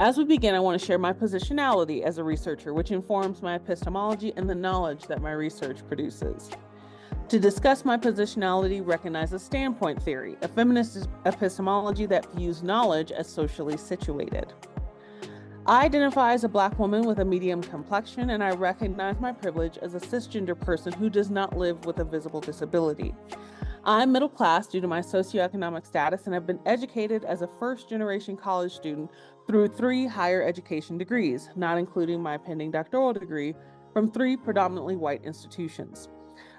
As we begin, I want to share my positionality as a researcher, which informs my epistemology and the knowledge that my research produces. To discuss my positionality, recognize a standpoint theory, a feminist epistemology that views knowledge as socially situated. I identify as a Black woman with a medium complexion, and I recognize my privilege as a cisgender person who does not live with a visible disability. I'm middle class due to my socioeconomic status and have been educated as a first-generation college student through 3 higher education degrees, not including my pending doctoral degree, from 3 predominantly white institutions.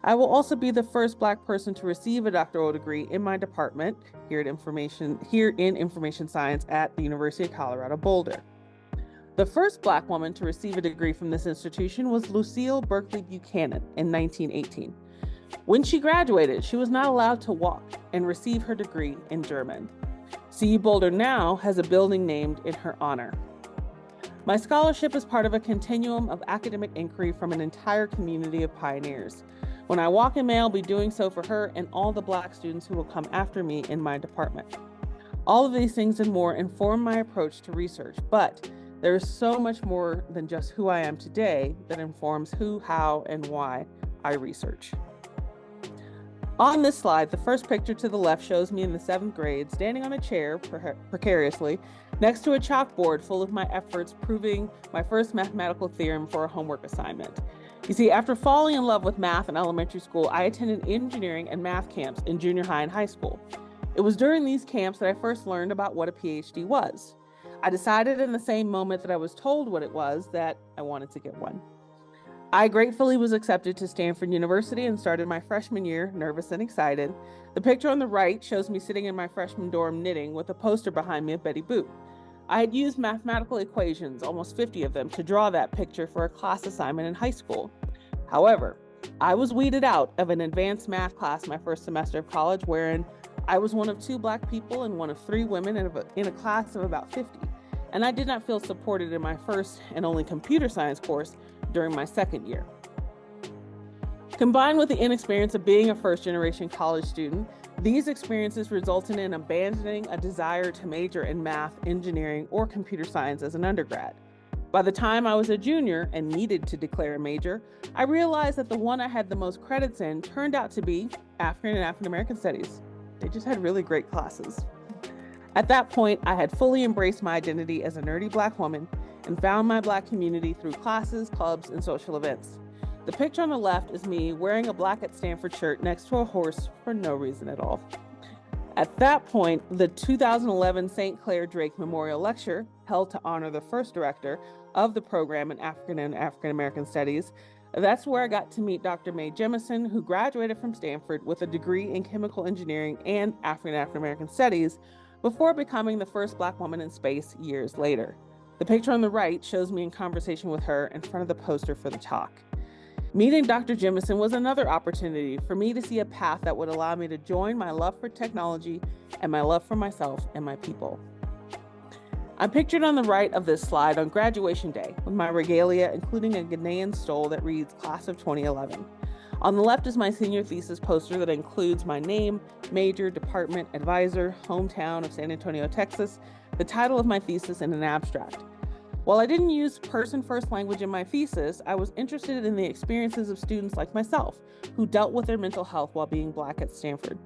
I will also be the first Black person to receive a doctoral degree in my department here in information science at the University of Colorado Boulder. The first Black woman to receive a degree from this institution was Lucille Berkeley Buchanan in 1918. When she graduated, she was not allowed to walk and receive her degree in German. CU Boulder now has a building named in her honor. My scholarship is part of a continuum of academic inquiry from an entire community of pioneers. When I walk in May, I'll be doing so for her and all the Black students who will come after me in my department. All of these things and more inform my approach to research, but there is so much more than just who I am today that informs who, how, and why I research. On this slide, the first picture to the left shows me in the 7th grade, standing on a chair, precariously, next to a chalkboard full of my efforts proving my first mathematical theorem for a homework assignment. You see, after falling in love with math in elementary school, I attended engineering and math camps in junior high and high school. It was during these camps that I first learned about what a PhD was. I decided in the same moment that I was told what it was that I wanted to get one. I gratefully was accepted to Stanford University and started my freshman year, nervous and excited. The picture on the right shows me sitting in my freshman dorm knitting with a poster behind me of Betty Boop. I had used mathematical equations, almost 50 of them, to draw that picture for a class assignment in high school. However, I was weeded out of an advanced math class my first semester of college, wherein I was one of 2 Black people and one of 3 women in a class of about 50. And I did not feel supported in my first and only computer science course during my second year. Combined with the inexperience of being a first-generation college student, these experiences resulted in abandoning a desire to major in math, engineering, or computer science as an undergrad. By the time I was a junior and needed to declare a major, I realized that the one I had the most credits in turned out to be African and African American Studies. They just had really great classes. At that point, I had fully embraced my identity as a nerdy Black woman and found my Black community through classes, clubs, and social events. The picture on the left is me wearing a Black at Stanford shirt next to a horse for no reason at all. At that point, the 2011 St. Clair Drake Memorial Lecture, held to honor the first director of the program in African and African American Studies, that's where I got to meet Dr. Mae Jemison, who graduated from Stanford with a degree in chemical engineering and African and African American Studies before becoming the first Black woman in space years later. The picture on the right shows me in conversation with her in front of the poster for the talk. Meeting Dr. Jemison was another opportunity for me to see a path that would allow me to join my love for technology and my love for myself and my people. I'm pictured on the right of this slide on graduation day with my regalia, including a Ghanaian stole that reads Class of 2011. On the left is my senior thesis poster that includes my name, major, department, advisor, hometown of San Antonio, Texas, the title of my thesis, and an abstract. While I didn't use person-first language in my thesis, I was interested in the experiences of students like myself who dealt with their mental health while being Black at Stanford.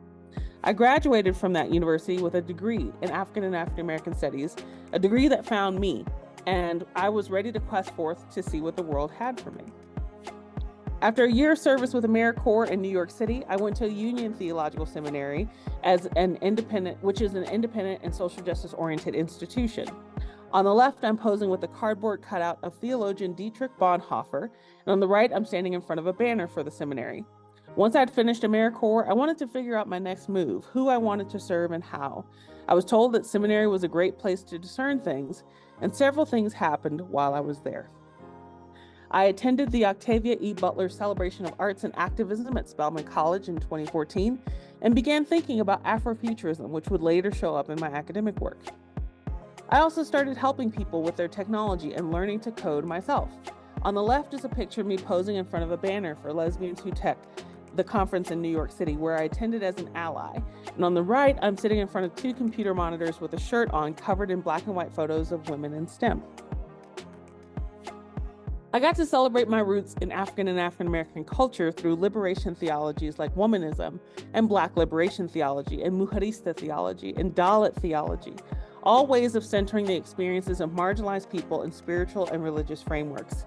I graduated from that university with a degree in African and African American Studies, a degree that found me, and I was ready to quest forth to see what the world had for me. After a year of service with AmeriCorps in New York City, I went to Union Theological Seminary which is an independent and social justice oriented institution. On the left, I'm posing with a cardboard cutout of theologian Dietrich Bonhoeffer, and on the right, I'm standing in front of a banner for the seminary. Once I'd finished AmeriCorps, I wanted to figure out my next move, who I wanted to serve and how. I was told that seminary was a great place to discern things, and several things happened while I was there. I attended the Octavia E. Butler Celebration of Arts and Activism at Spelman College in 2014 and began thinking about Afrofuturism, which would later show up in my academic work. I also started helping people with their technology and learning to code myself. On the left is a picture of me posing in front of a banner for Lesbians Who Tech the conference in New York City, where I attended as an ally. And on the right, I'm sitting in front of 2 computer monitors with a shirt on covered in black and white photos of women in STEM. I got to celebrate my roots in African and African American culture through liberation theologies like womanism and Black liberation theology and Mujerista theology and Dalit theology, all ways of centering the experiences of marginalized people in spiritual and religious frameworks.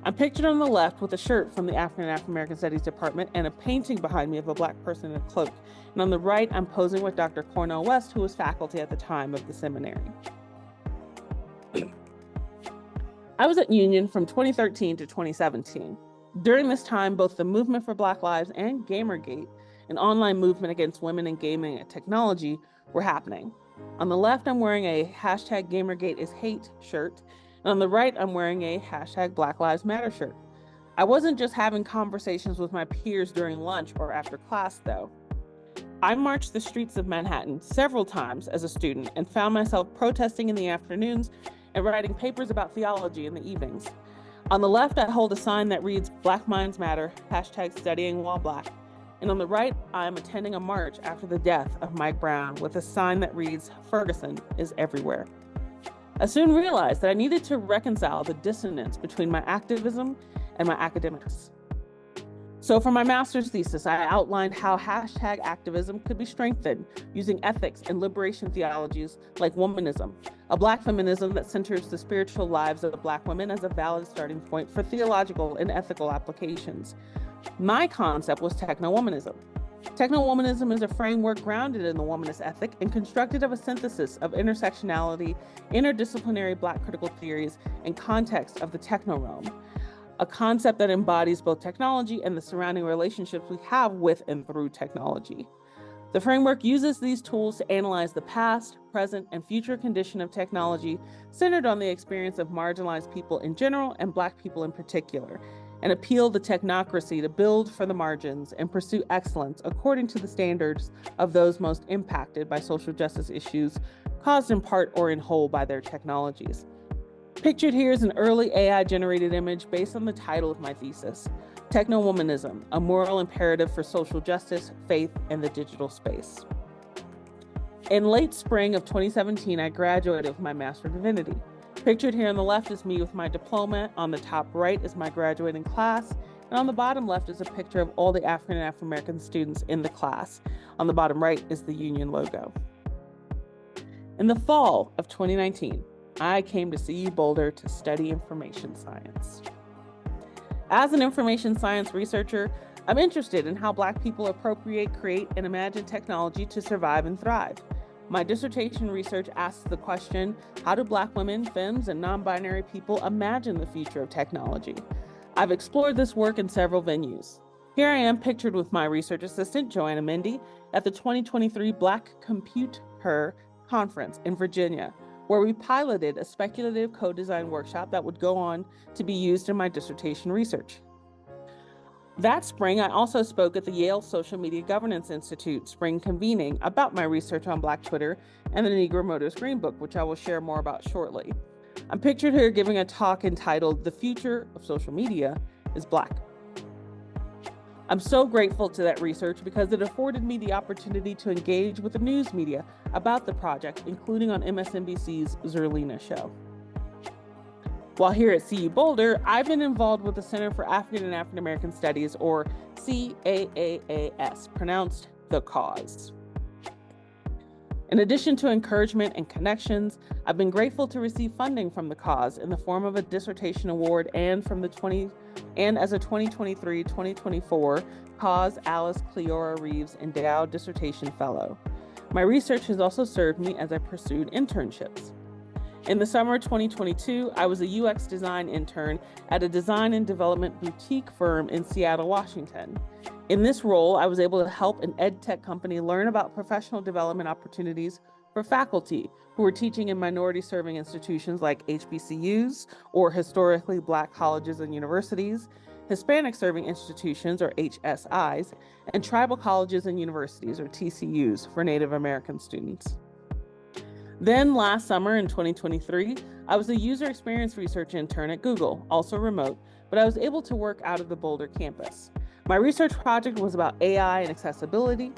I'm pictured on the left with a shirt from the African and African American Studies Department and a painting behind me of a Black person in a cloak. And on the right, I'm posing with Dr. Cornell West, who was faculty at the time of the seminary. I was at Union from 2013 to 2017. During this time, both the movement for Black Lives and Gamergate, an online movement against women in gaming and technology, were happening. On the left, I'm wearing a hashtag Gamergate is hate shirt. And on the right, I'm wearing a hashtag Black Lives Matter shirt. I wasn't just having conversations with my peers during lunch or after class, though. I marched the streets of Manhattan several times as a student and found myself protesting in the afternoons and writing papers about theology in the evenings. On the left, I hold a sign that reads Black Minds Matter, hashtag studying while Black. And on the right, I'm attending a march after the death of Mike Brown with a sign that reads Ferguson is everywhere. I soon realized that I needed to reconcile the dissonance between my activism and my academics. So for my master's thesis, I outlined how hashtag activism could be strengthened using ethics and liberation theologies like womanism, a Black feminism that centers the spiritual lives of Black women as a valid starting point for theological and ethical applications. My concept was techno-womanism. Techno-womanism is a framework grounded in the womanist ethic and constructed of a synthesis of intersectionality, interdisciplinary Black critical theories, and context of the techno realm, a concept that embodies both technology and the surrounding relationships we have with and through technology. The framework uses these tools to analyze the past, present, and future condition of technology centered on the experience of marginalized people in general and Black people in particular, and appeal to technocracy to build for the margins and pursue excellence according to the standards of those most impacted by social justice issues caused in part or in whole by their technologies. Pictured here is an early AI-generated image based on the title of my thesis, Techno-Womanism, a moral imperative for social justice, faith, and the digital space. In late spring of 2017, I graduated with my Master of Divinity. Pictured here on the left is me with my diploma, on the top right is my graduating class, and on the bottom left is a picture of all the African and African American students in the class. On the bottom right is the Union logo. In the fall of 2019, I came to CU Boulder to study information science. As an information science researcher, I'm interested in how Black people appropriate, create, and imagine technology to survive and thrive. My dissertation research asks the question, how do Black women, femmes, and non-binary people imagine the future of technology? I've explored this work in several venues. Here I am pictured with my research assistant, Joanna Mindy, at the 2023 Black Compute Her conference in Virginia, where we piloted a speculative co-design workshop that would go on to be used in my dissertation research. That spring, I also spoke at the Yale Social Media Governance Institute spring convening about my research on Black Twitter and the Negro Motors Green Book, which I will share more about shortly. I'm pictured here giving a talk entitled The Future of Social Media is Black. I'm so grateful to that research because it afforded me the opportunity to engage with the news media about the project, including on MSNBC's Zerlina show. While here at CU Boulder, I've been involved with the Center for African and African American Studies, or CAAAS, pronounced The Cause. In addition to encouragement and connections, I've been grateful to receive funding from The Cause in the form of a dissertation award and as a 2023-2024 Cause Alice Cleora Reeves Endowed Dissertation Fellow. My research has also served me as I pursued internships. In the summer of 2022, I was a UX design intern at a design and development boutique firm in Seattle, Washington. In this role, I was able to help an ed tech company learn about professional development opportunities for faculty who were teaching in minority-serving institutions like HBCUs, or historically Black colleges and universities, Hispanic-serving institutions, or HSIs, and tribal colleges and universities, or TCUs, for Native American students. Then last summer in 2023, I was a user experience research intern at Google, also remote, but I was able to work out of the Boulder campus. My research project was about AI and accessibility.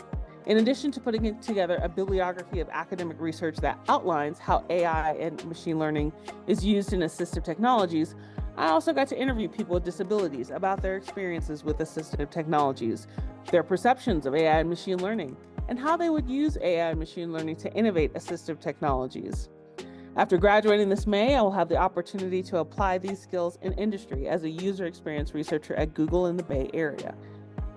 In addition to putting together a bibliography of academic research that outlines how AI and machine learning is used in assistive technologies, I also got to interview people with disabilities about their experiences with assistive technologies, their perceptions of AI and machine learning, and how they would use AI and machine learning to innovate assistive technologies. After graduating this May, I will have the opportunity to apply these skills in industry as a user experience researcher at Google in the Bay Area.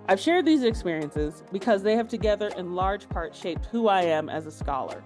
I've shared these experiences because they have together in large part shaped who I am as a scholar.